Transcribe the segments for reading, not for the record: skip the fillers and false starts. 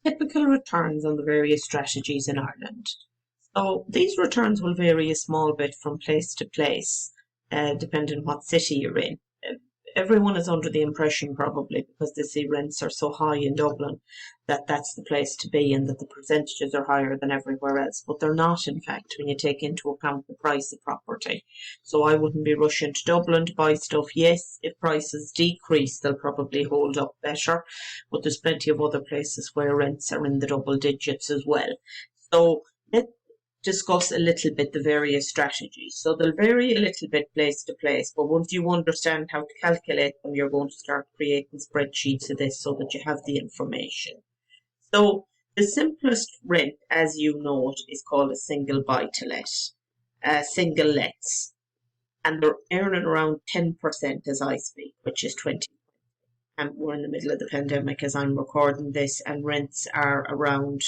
typical returns on the various strategies in Ireland. So these returns will vary a small bit from place to place, depending on what city you're in. Everyone is under the impression, probably because they see rents are so high in Dublin, that that's the place to be and that the percentages are higher than everywhere else. But they're not, in fact, when you take into account the price of property. So I wouldn't be rushing to Dublin to buy stuff. Yes, if prices decrease, they'll probably hold up better, but there's plenty of other places where rents are in the double digits as well. So let's discuss a little bit the various strategies. So they'll vary a little bit place to place, but once you understand how to calculate them, you're going to start creating spreadsheets of this so that you have the information. So the simplest rent, as you know it, is called a single buy-to-let, single lets, and they're earning around 10% as I speak, which is 20. And we're in the middle of the pandemic as I'm recording this, and rents are around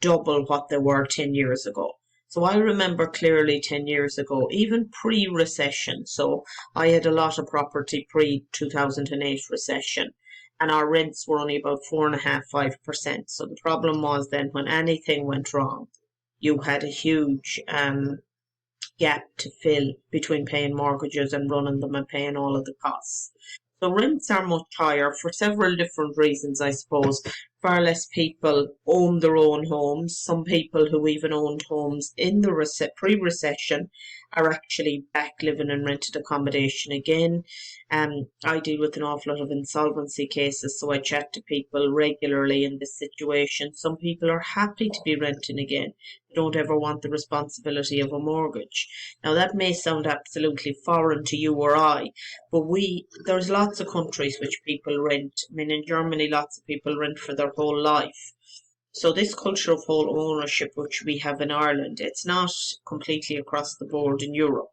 double what they were 10 years ago. So I remember clearly 10 years ago, even pre-recession. So I had a lot of property pre-2008 recession, and our rents were only about 4.5–5%. So the problem was then when anything went wrong, you had a huge gap to fill between paying mortgages and running them and paying all of the costs. So rents are much higher for several different reasons, I suppose. Far less people own their own homes. Some people who even owned homes in the pre-recession are actually back living in rented accommodation again. I deal with an awful lot of insolvency cases, so I chat to people regularly in this situation. Some people are happy to be renting again. They don't ever want the responsibility of a mortgage. Now that may sound absolutely foreign to you or I, but there's lots of countries which people rent. I mean, in Germany, lots of people rent for their whole life. So this culture of home ownership, which we have in Ireland, it's not completely across the board in Europe.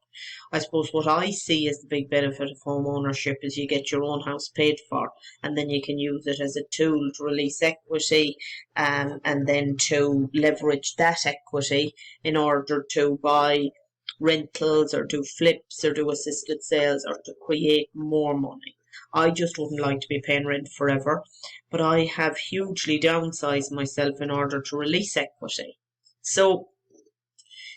I suppose what I see as the big benefit of home ownership is you get your own house paid for, and then you can use it as a tool to release equity, and then to leverage that equity in order to buy rentals or do flips or do assisted sales or to create more money. I just wouldn't like to be paying rent forever, but I have hugely downsized myself in order to release equity. So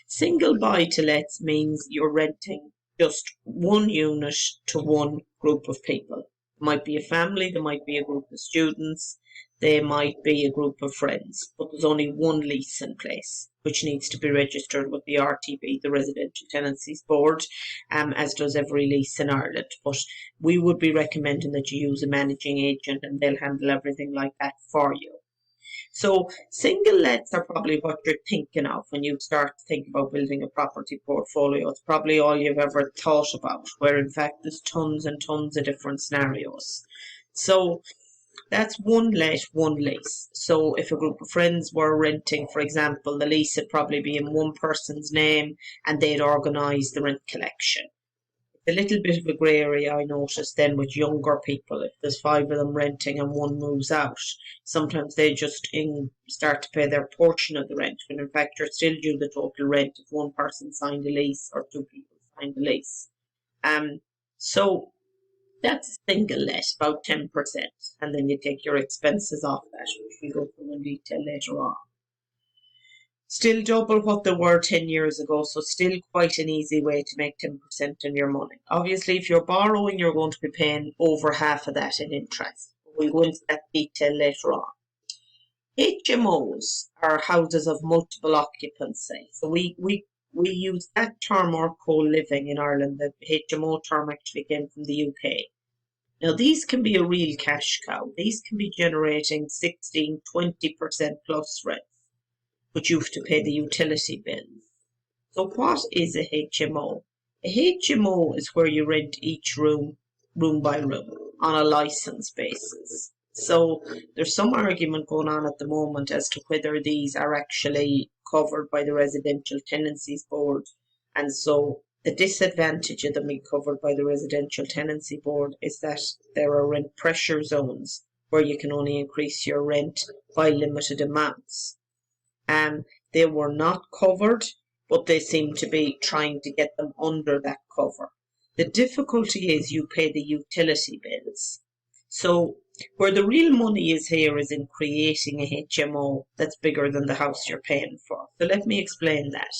single buy-to-lets means you're renting just one unit to one group of people. It might be a family, there might be a group of students, there might be a group of friends, but there's only one lease in place, which needs to be registered with the RTB, the Residential Tenancies Board, as does every lease in Ireland. But we would be recommending that you use a managing agent and they'll handle everything like that for you. So single lets are probably what you're thinking of when you start to think about building a property portfolio. It's probably all you've ever thought about, where in fact there's tons and tons of different scenarios. So that's one let, one lease. So if a group of friends were renting, for example, the lease would probably be in one person's name and they'd organise the rent collection. A little bit of a grey area I noticed then with younger people. If there's 5 of them renting and one moves out, sometimes they just start to pay their portion of the rent, when in fact you're still due the total rent if one person signed a lease or 2 people signed a lease. So that's a single let, about 10%, and then you take your expenses off that, which we'll go through in detail later on. Still double what they were 10 years ago, so still quite an easy way to make 10% on your money. Obviously, if you're borrowing, you're going to be paying over half of that in interest. We'll go into that detail later on. HMOs are houses of multiple occupancy. So we use that term, or co-living in Ireland. The HMO term actually came from the UK. Now, these can be a real cash cow. These can be generating 16–20% plus rent, but you have to pay the utility bills. So what is a HMO? A HMO is where you rent each room by room, on a licence basis. So there's some argument going on at the moment as to whether these are actually covered by the Residential Tenancies Board. And so the disadvantage of them being covered by the Residential Tenancy Board is that there are rent pressure zones where you can only increase your rent by limited amounts. They were not covered, but they seem to be trying to get them under that cover. The difficulty is you pay the utility bills. So Where the real money is here is in creating a HMO that's bigger than the house you're paying for. So let me explain that.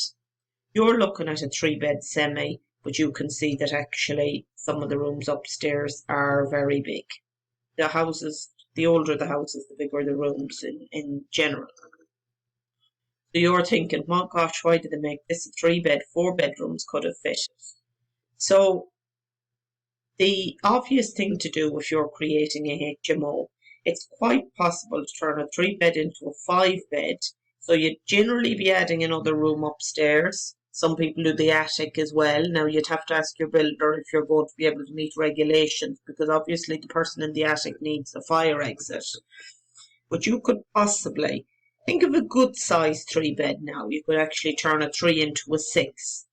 You're looking at a 3-bed semi, but you can see that actually some of the rooms upstairs are very big. The houses, the older the houses, the bigger the rooms in general. So you're thinking, well, gosh, why did they make this a 3-bed? 4 bedrooms could have fitted. So the obvious thing to do if you're creating a HMO, it's quite possible to turn a 3-bed into a 5-bed. So you'd generally be adding another room upstairs. Some people do the attic as well. Now you'd have to ask your builder if you're going to be able to meet regulations, because obviously the person in the attic needs a fire exit. But you could possibly think of a good size 3-bed now. You could actually turn a 3 into a 6.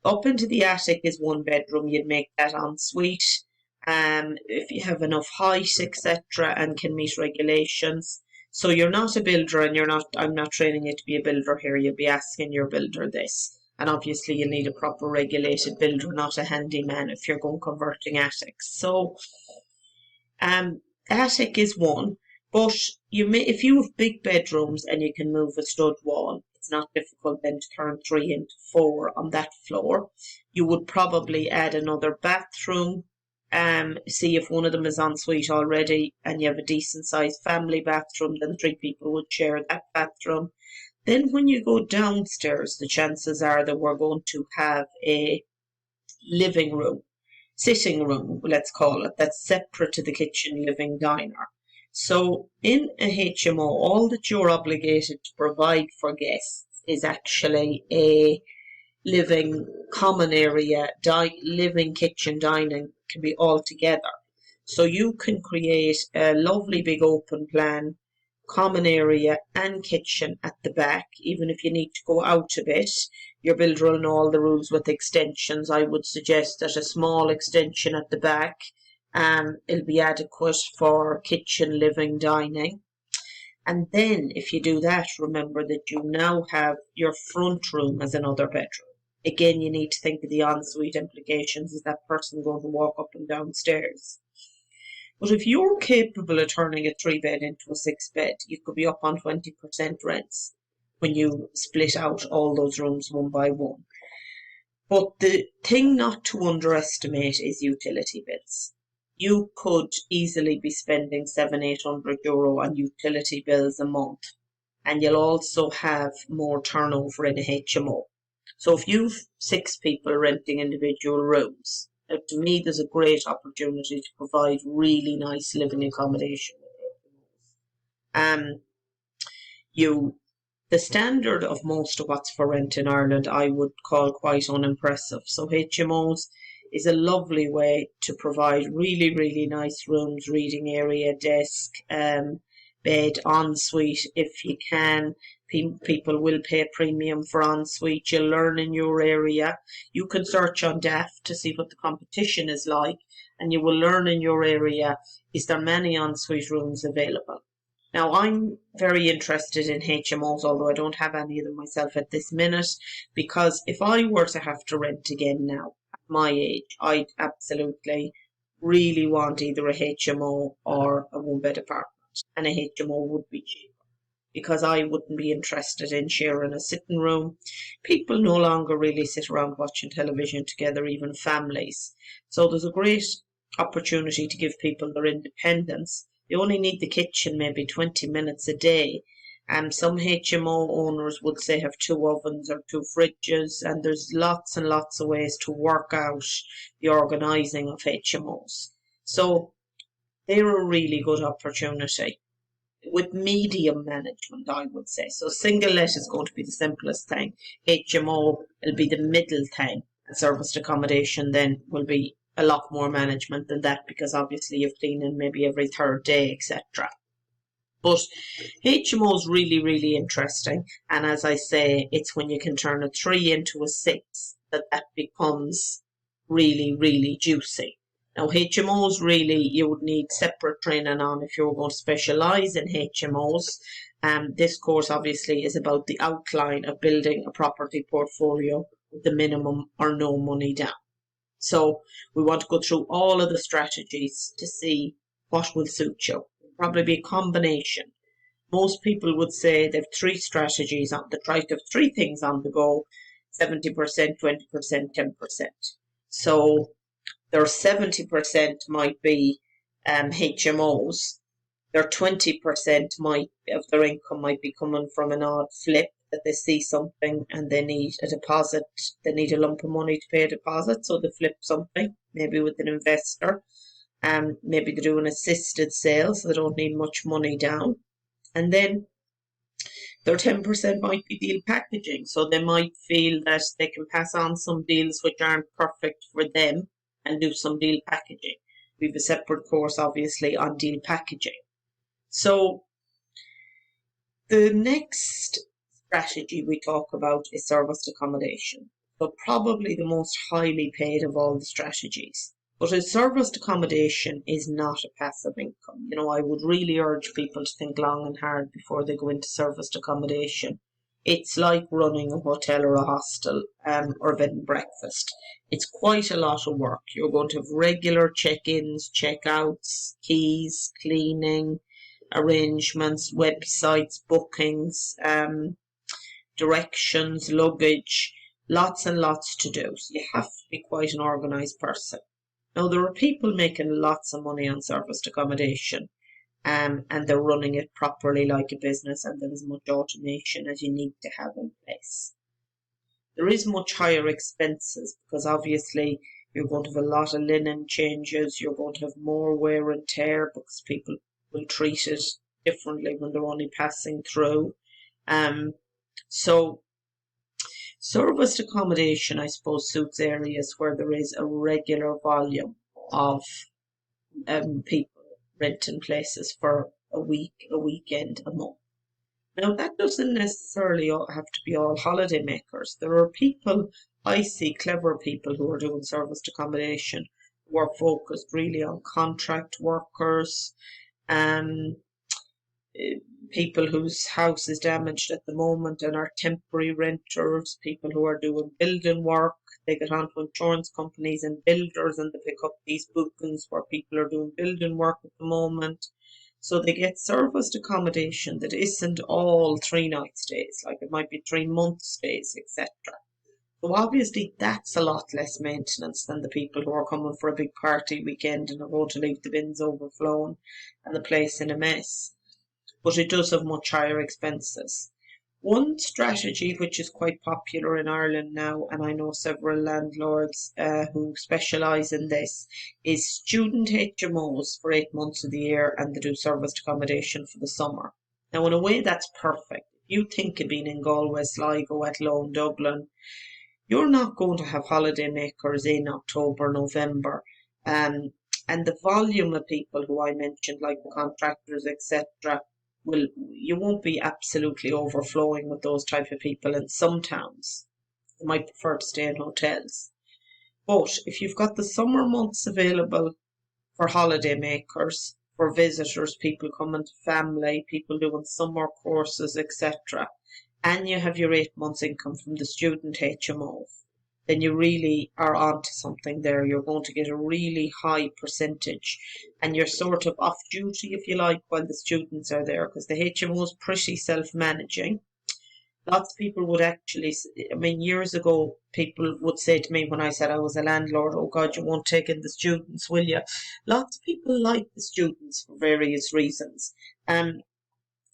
Up into the attic is 1 bedroom. You'd make that en suite. If you have enough height, etc., and can meet regulations. So you're not a builder, and I'm not training you to be a builder here. You'll be asking your builder this. And obviously you'll need a proper regulated builder, not a handyman if you're going converting attics. So attic is 1. But if you have big bedrooms and you can move a stud wall, it's not difficult then to turn 3 into 4 on that floor. You would probably add another bathroom. See if one of them is en suite already and you have a decent sized family bathroom, then 3 people would share that bathroom. Then when you go downstairs, the chances are that we're going to have a living room, sitting room, let's call it, that's separate to the kitchen, living, diner. So in a HMO, all that you're obligated to provide for guests is actually a living common area, living, kitchen, dining can be all together. So you can create a lovely big open plan, common area and kitchen at the back. Even if you need to go out a bit, your builder will know all the rules with extensions. I would suggest that a small extension at the back it'll be adequate for kitchen, living, dining. And then if you do that, remember that you now have your front room as another bedroom. Again, you need to think of the ensuite implications. Is that person going to walk up and down stairs? But if you're capable of turning a 3-bed into a 6-bed, you could be up on 20% rents when you split out all those rooms one by one. But the thing not to underestimate is utility bills. You could easily be spending €700-800 on utility bills a month, and you'll also have more turnover in a HMO. So if you've 6 people renting individual rooms, to me there's a great opportunity to provide really nice living accommodation with HMOs. The standard of most of what's for rent in Ireland I would call quite unimpressive. So HMOs is a lovely way to provide really, really nice rooms, reading area, desk, bed, ensuite if you can. People will pay a premium for ensuite. You'll learn in your area. You can search on Daft to see what the competition is like, and you will learn in your area, is there many ensuite rooms available? Now, I'm very interested in HMOs, although I don't have any of them myself at this minute, because if I were to have to rent again now, at my age, I'd absolutely really want either a HMO or a 1-bed apartment, and a HMO would be cheaper, because I wouldn't be interested in sharing a sitting room. People no longer really sit around watching television together, even families. So there's a great opportunity to give people their independence. They only need the kitchen maybe 20 minutes a day. Some HMO owners would say have 2 ovens or 2 fridges, and there's lots and lots of ways to work out the organising of HMOs. So they're a really good opportunity with medium management, I would say. So single let is going to be the simplest thing. HMO will be the middle thing, and serviced accommodation then will be a lot more management than that, because obviously you've cleaning maybe every 3rd day, etc. But HMO is really, really interesting, and as I say, it's when you can turn a 3 into a 6 that becomes really, really juicy. Now, HMOs really you would need separate training on if you were going to specialise in HMOs. This course obviously is about the outline of building a property portfolio with the minimum or no money down. So we want to go through all of the strategies to see what will suit you. It'll probably be a combination. Most people would say they've three strategies on the try to have three things on the go, 70%, 20%, 10%. So their 70% might be HMOs. Their 20% might of their income might be coming from an odd flip that they see something and they need a deposit. They need a lump of money to pay a deposit, so they flip something, maybe with an investor. Maybe they do an assisted sale, so they don't need much money down. And then their 10% might be deal packaging. So they might feel that they can pass on some deals which aren't perfect for them and do some deal packaging. We have a separate course, obviously, on deal packaging. So the next strategy we talk about is serviced accommodation. So probably the most highly paid of all the strategies. But a serviced accommodation is not a passive income. I would really urge people to think long and hard before they go into serviced accommodation. It's like running a hotel or a hostel or bed and breakfast. It's quite a lot of work. You're going to have regular check-ins, check-outs, keys, cleaning, arrangements, websites, bookings, directions, luggage, lots and lots to do. So you have to be quite an organised person. Now, there are people making lots of money on serviced accommodation, and they're running it properly like a business, and there is much automation as you need to have in place. There is much higher expenses because obviously you're going to have a lot of linen changes, you're going to have more wear and tear because people will treat it differently when they're only passing through. So serviced accommodation, I suppose, suits areas where there is a regular volume of people renting places for a week, a weekend, a month. Now, that doesn't necessarily have to be all holiday makers. There are people, I see clever people who are doing serviced accommodation, who are focused really on contract workers, people whose house is damaged at the moment and are temporary renters, people who are doing building work. They get onto insurance companies and builders and they pick up these bookings where people are doing building work at the moment. So they get serviced accommodation that isn't all 3-night stays, like it might be 3-month stays, etc. So obviously that's a lot less maintenance than the people who are coming for a big party weekend and are going to leave the bins overflowing and the place in a mess. But it does have much higher expenses. One strategy which is quite popular in Ireland now, and I know several landlords who specialise in this, is student HMOs for 8 months of the year, and they do serviced accommodation for the summer. Now, in a way, that's perfect. If you think of being in Galway, Sligo, Athlone, Dublin, you're not going to have holiday makers in October, November. And the volume of people who I mentioned, like the contractors, etc., you won't be absolutely overflowing with those type of people in some towns. They might prefer to stay in hotels. But if you've got the summer months available for holiday makers, for visitors, people coming to family, people doing summer courses, etc., and you have your 8 months income from the student HMO, then you really are onto something there. You're going to get a really high percentage and you're sort of off duty, if you like, while the students are there, because the HMO is pretty self-managing. Lots of people would actually, years ago, people would say to me when I said I was a landlord, oh God, you won't take in the students, will you? Lots of people like the students for various reasons.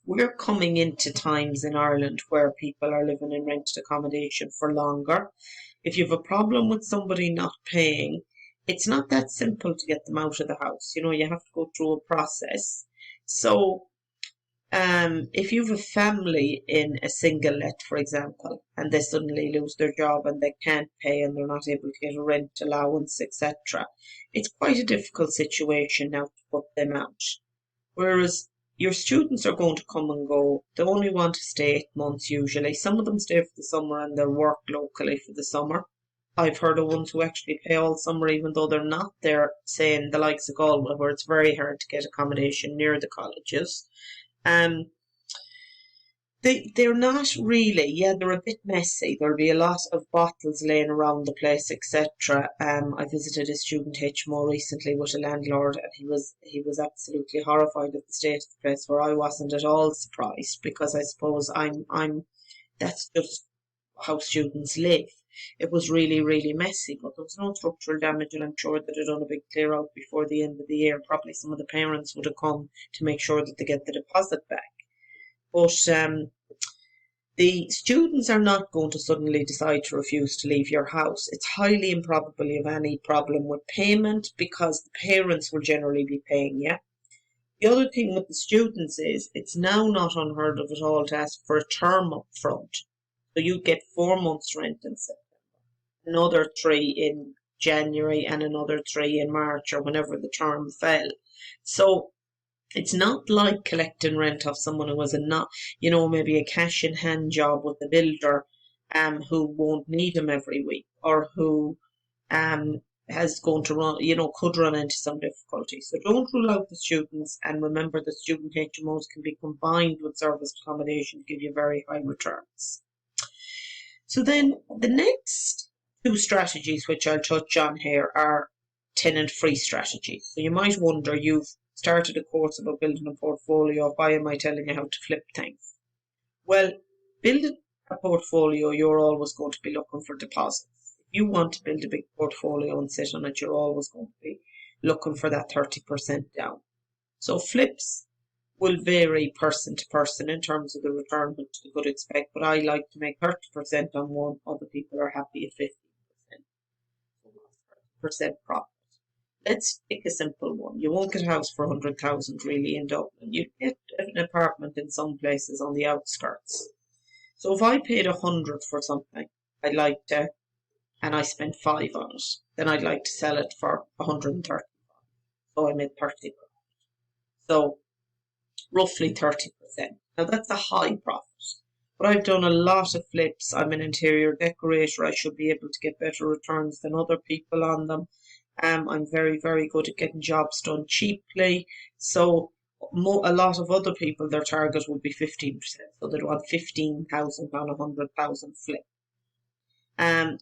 We're coming into times in Ireland where people are living in rented accommodation for longer. If you have a problem with somebody not paying, it's not that simple to get them out of the house. You have to go through a process. So if you have a family in a single let, for example, and they suddenly lose their job and they can't pay and they're not able to get a rent allowance, etc., it's quite a difficult situation now to put them out. Whereas your students are going to come and go. They only want to stay 8 months usually. Some of them stay for the summer and they'll work locally for the summer. I've heard of ones who actually pay all summer even though they're not there, say in the likes of Galway, where it's very hard to get accommodation near the colleges. They're not really. Yeah, they're a bit messy. There'll be a lot of bottles laying around the place, etc. I visited a student HMO recently with a landlord, and he was absolutely horrified at the state of the place. Where I wasn't at all surprised, because I suppose I'm that's just how students live. It was really, really messy, but there was no structural damage, and I'm sure that they'd done a big clear out before the end of the year. Probably some of the parents would have come to make sure that they get the deposit back. But the students are not going to suddenly decide to refuse to leave your house. It's highly improbable you have any problem with payment, because the parents will generally be paying you. The other thing with the students is it's now not unheard of at all to ask for a term up front. So you get 4 months rent in September, another three in January, and another three in March, or whenever the term fell. So it's not like collecting rent off someone who has a not, maybe a cash in hand job with the builder, who won't need them every week, or who um has going to run, could run into some difficulty. So don't rule out the students, and remember that student HMOs can be combined with serviced accommodation to give you very high returns. So then the next two strategies which I'll touch on here are tenant-free strategies. So you might wonder, you've started a course about building a portfolio, why am I telling you how to flip things? Well, building a portfolio, you're always going to be looking for deposits. If you want to build a big portfolio and sit on it, you're always going to be looking for that 30% down. So flips will vary person to person in terms of the return which they could expect, but I like to make 30% on one, other people are happy at 15%. 30% profit. Let's pick a simple one. You won't get a house for 100,000 really in Dublin. You get an apartment in some places on the outskirts. So if I paid 100 for something, I'd like to, and I spent 5 on it, then I'd like to sell it for 130. So I made 30. So roughly 30%. Now that's a high profit. But I've done a lot of flips. I'm an interior decorator. I should be able to get better returns than other people on them. I'm very, very good at getting jobs done cheaply. So a lot of other people, their target would be 15%. So they'd want 15,000 on 100,000 flip.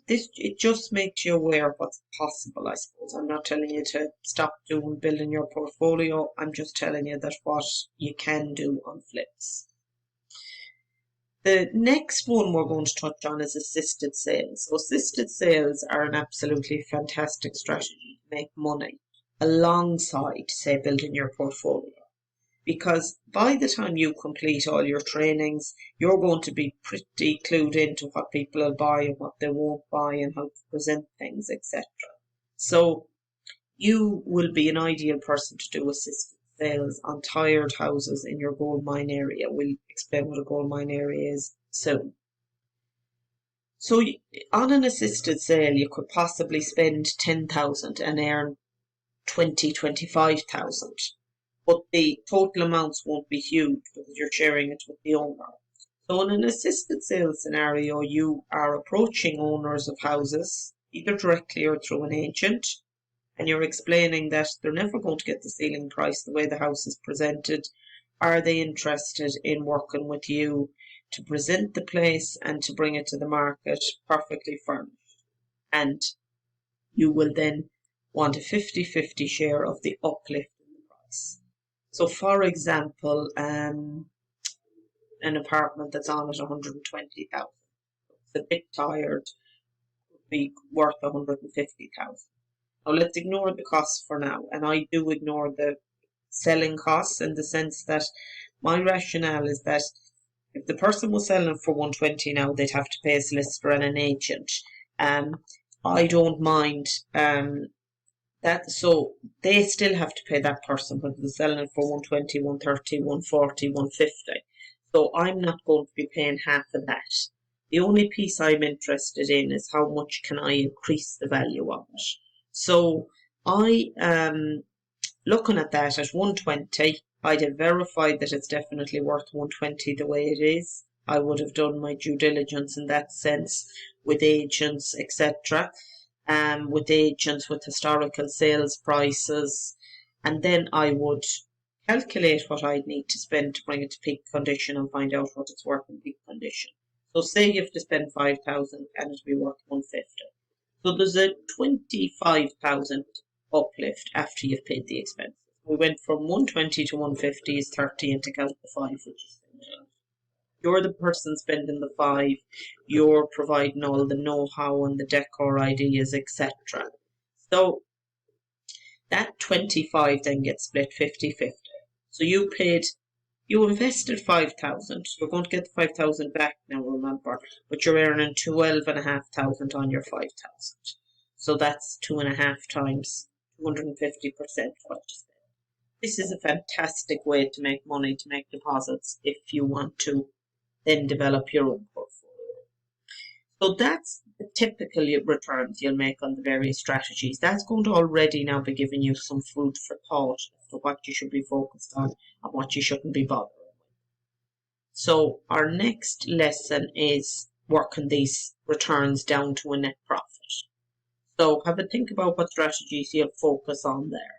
It just makes you aware of what's possible, I suppose. I'm not telling you to stop building your portfolio. I'm just telling you that what you can do on flips. The next one we're going to touch on is assisted sales. So assisted sales are an absolutely fantastic strategy to make money alongside, say, building your portfolio. Because by the time you complete all your trainings, you're going to be pretty clued into what people will buy and what they won't buy, and how to present things, etc. So you will be an ideal person to do assisted sales on tired houses in your gold mine area. We'll explain what a gold mine area is soon. So on an assisted sale, you could possibly spend 10,000 and earn 25,000. But the total amounts won't be huge because you're sharing it with the owner. So in an assisted sales scenario, you are approaching owners of houses, either directly or through an agent, and you're explaining that they're never going to get the ceiling price the way the house is presented. Are they interested in working with you to present the place and to bring it to the market perfectly furnished? And you will then want a 50-50 share of the uplift in the price. So for example, an apartment that's on at 120,000, it's a bit tired, would be worth 150,000. Now let's ignore the costs for now, and I do ignore the selling costs, in the sense that my rationale is that if the person was selling for 120 now, they'd have to pay a solicitor and an agent. I don't mind that, so they still have to pay that person whether they're selling it for 120, 130, 140, 150. So I'm not going to be paying half of that. The only piece I'm interested in is how much can I increase the value of it. So I looking at that at 120, I'd have verified that it's definitely worth 120 the way it is. I would have done my due diligence in that sense with agents, etc. With agents with historical sales prices, and then I would calculate what I'd need to spend to bring it to peak condition and find out what it's worth in peak condition. So say you have to spend 5,000 and it'll be worth 150. So there's a 25,000 uplift after you've paid the expenses. We went from 120 to 150 is 30 and take out the 5, which is 15. You're the person spending the 5, you're providing all the know-how and the decor ideas, etc. So that 25 then gets split 50-50. So you invested 5,000. You're going to get the 5,000 back now, remember, but you're earning 12,500 on your 5,000. So that's 2.5 times 250% what you spend. This is a fantastic way to make money, to make deposits if you want to then develop your own portfolio. So that's the typical returns you'll make on the various strategies. That's going to already now be giving you some food for thought as to what you should be focused on and what you shouldn't be bothering with. So our next lesson is working these returns down to a net profit. So have a think about what strategies you'll focus on there.